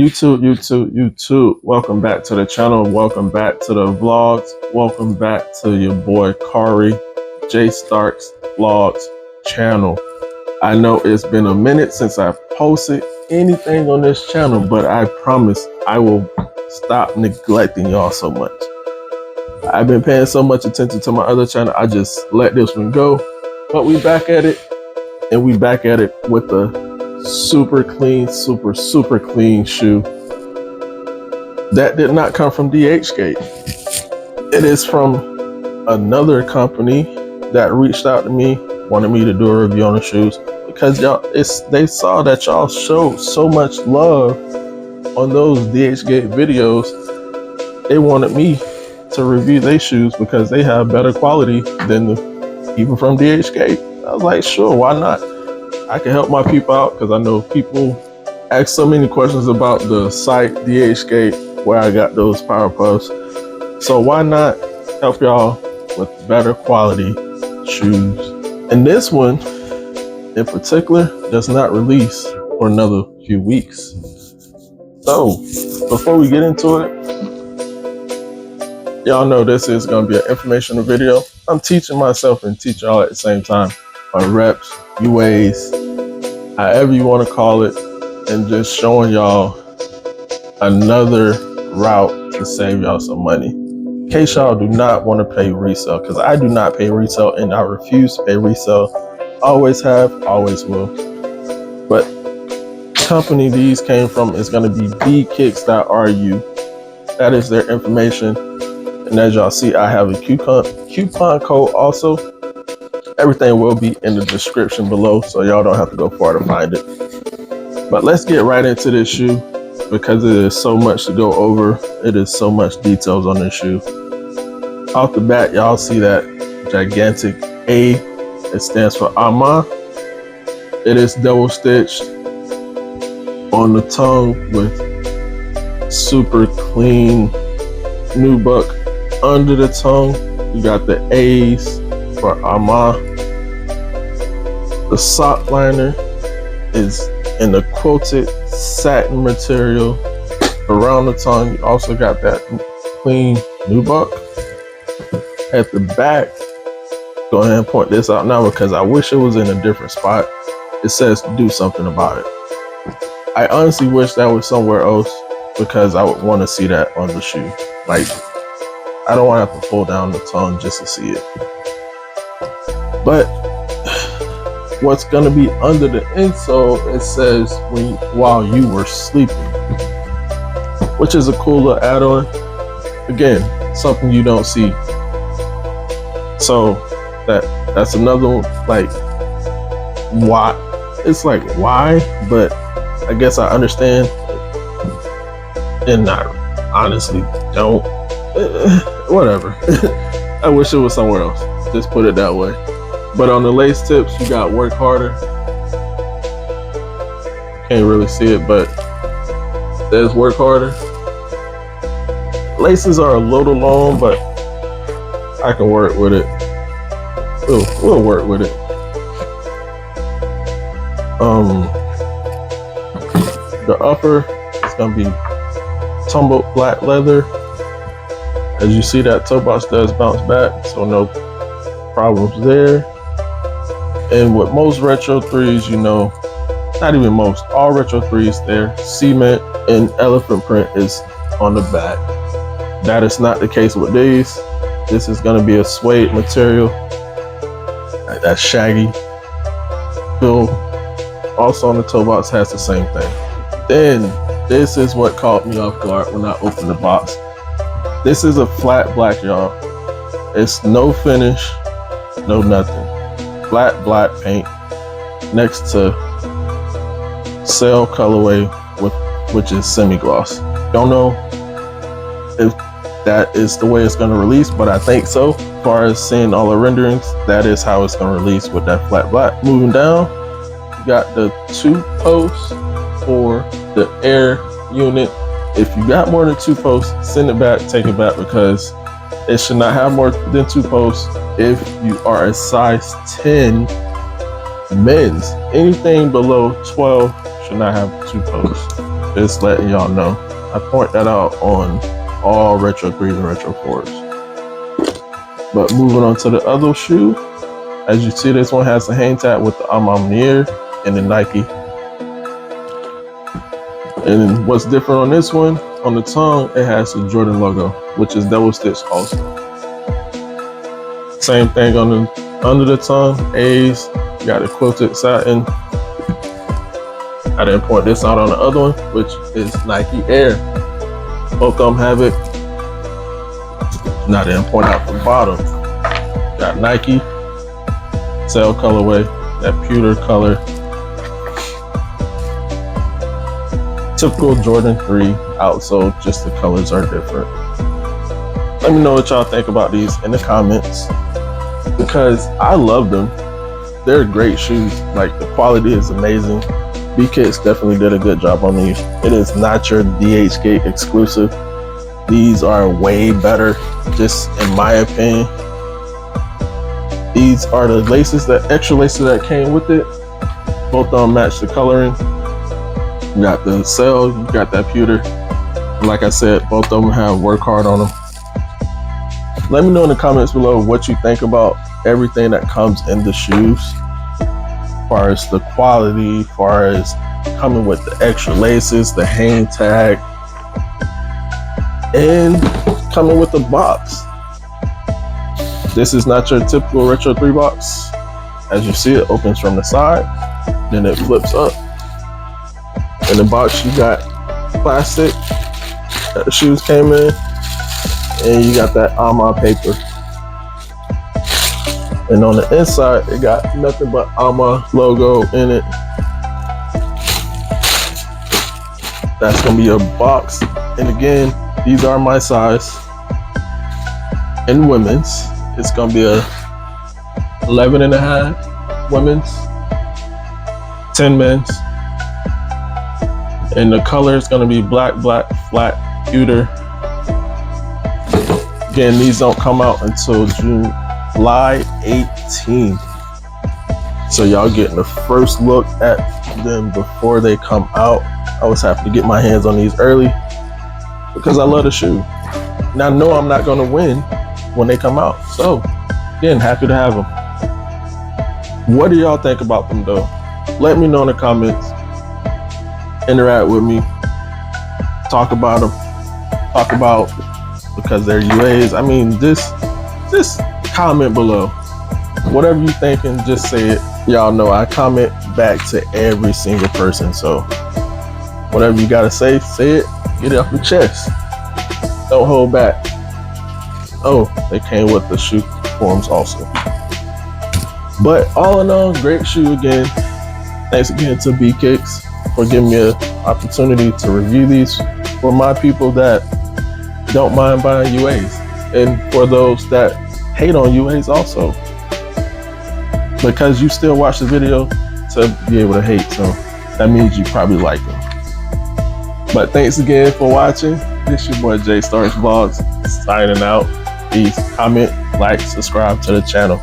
YouTube. Welcome back to the channel. Welcome back to the vlogs. Welcome back to your boy Kari, J Starks Vlogs channel. I know it's been a minute since I've posted anything on this channel, but I promise I will stop neglecting y'all so much. I've been paying so much attention to my other channel, I just let this one go. But we back at it, and we back at it with a super clean shoe that did not come from DHgate. It is from another company that reached out to me, wanted me to do a review on the shoes because they saw that y'all showed so much love on those DHgate videos. They wanted me to review their shoes because they have better quality than the people from DHgate. I was like, sure, why not? I can help my people out because I know people ask so many questions about the site DHgate where I got those Power Puffs. So why not help y'all with better quality shoes? And this one in particular does not release for another few weeks. So before we get into it, y'all know this is going to be an informational video. I'm teaching myself and teach y'all at the same time on reps, UAs, however you want to call it, and just showing y'all another route to save y'all some money. In case y'all do not want to pay resale, because I do not pay resale and I refuse to pay resale. Always have, always will. But the company these came from is going to be bkicks.ru. That is their information. And as y'all see, I have a coupon code also. Everything will be in the description below, so y'all don't have to go far to find it. But let's get right into this shoe because it is so much to go over. It is so much details on this shoe. Off the bat, y'all see that gigantic A. It stands for A Ma. It is double stitched on the tongue with super clean nubuck. Under the tongue, you got the A's for A Ma. The sock liner is in the quilted satin material. Around the tongue, you also got that clean nubuck. At the back, go ahead and point this out now because I wish it was in a different spot. It says do something about it. I honestly wish that was somewhere else because I would want to see that on the shoe. Like, I don't want to have to pull down the tongue just to see it. But what's going to be under the insole, it says while you were sleeping, which is a cool little add-on. Again, something you don't see. So that's another one. Like, why? It's like, why? But I guess I understand, and I honestly don't. Whatever. I wish it was somewhere else. Just put it that way. But on the lace tips, you got work harder. Can't really see it, but there's work harder. Laces are a little long, but I can work with it. We'll work with it. The upper is gonna be tumbled black leather. As you see, that toe box does bounce back, so no problems there. And with most retro 3s, you know, not even most, all retro 3s, their cement and elephant print is on the back. That is not the case with these. This is going to be a suede material, like that shaggy feel. Also on the toe box has the same thing. Then this is what caught me off guard when I opened the box. This is a flat black, y'all. It's no finish, no nothing. Flat black paint next to Sail colorway which is semi-gloss. Don't know if that is the way it's going to release, but I think so. As far as seeing all the renderings, that is how it's going to release with that flat black. Moving down, you got the 2 posts for the air unit. If you got more than 2 posts, send it back, take it back, because it should not have more than 2 posts if you are a size 10 men's. Anything below 12 should not have 2 posts. Just letting y'all know. I point that out on all Retro 3s and Retro 4s. But moving on to the other shoe, as you see, this one has the hang tag with the A Ma Maniere and the Nike. And what's different on this one, on the tongue, it has the Jordan logo, which is double stitched also. Same thing on the under the tongue, A's, you got a quilted satin. I didn't point this out on the other one, which is Nike Air. Both of them have it. Now I didn't point out the bottom. Got Nike, Cell colorway, that pewter color. Typical Jordan 3 outsole, just the colors are different. Let me know what y'all think about these in the comments, because I love them. They're great shoes. Like, the quality is amazing. B-Kicks definitely did a good job on these. It is not your DHgate exclusive. These are way better, just in my opinion. These are the laces, the extra laces that came with it. Both of them match the coloring. You got the cell, you got that pewter. And like I said, both of them have work hard on them. Let me know in the comments below what you think about everything that comes in the shoes. As far as the quality, as far as coming with the extra laces, the hang tag, and coming with the box. This is not your typical Retro 3 box. As you see, it opens from the side, then it flips up. In the box, you got plastic that the shoes came in, and you got that A Ma paper. And on the inside, it got nothing but A Ma logo in it. That's gonna be a box. And again, these are my size. In women's, it's gonna be a 11.5 women's, 10 men's. And the color is gonna be black, flat, pewter. Again, these don't come out until July 18th. So y'all getting the first look at them before they come out. I always have to get my hands on these early because I love the shoe. Now I know I'm not gonna win when they come out. So again, happy to have them. What do y'all think about them though? Let me know in the comments. Interact with me. Talk about them. Talk about, because they're UAs. I mean, just comment below. Whatever you thinking, just say it. Y'all know I comment back to every single person. So whatever you gotta say it. Get it off your chest. Don't hold back. Oh, they came with the shoe forms also. But all in all, great shoe again. Thanks again to B-Kicks for giving me an opportunity to review these for my people that don't mind buying UAs, and for those that hate on UAs also, because you still watch the video to be able to hate, so that means you probably like them. But thanks again for watching. This your boy J Stars Vlogs signing out. Please comment, like, subscribe to the channel.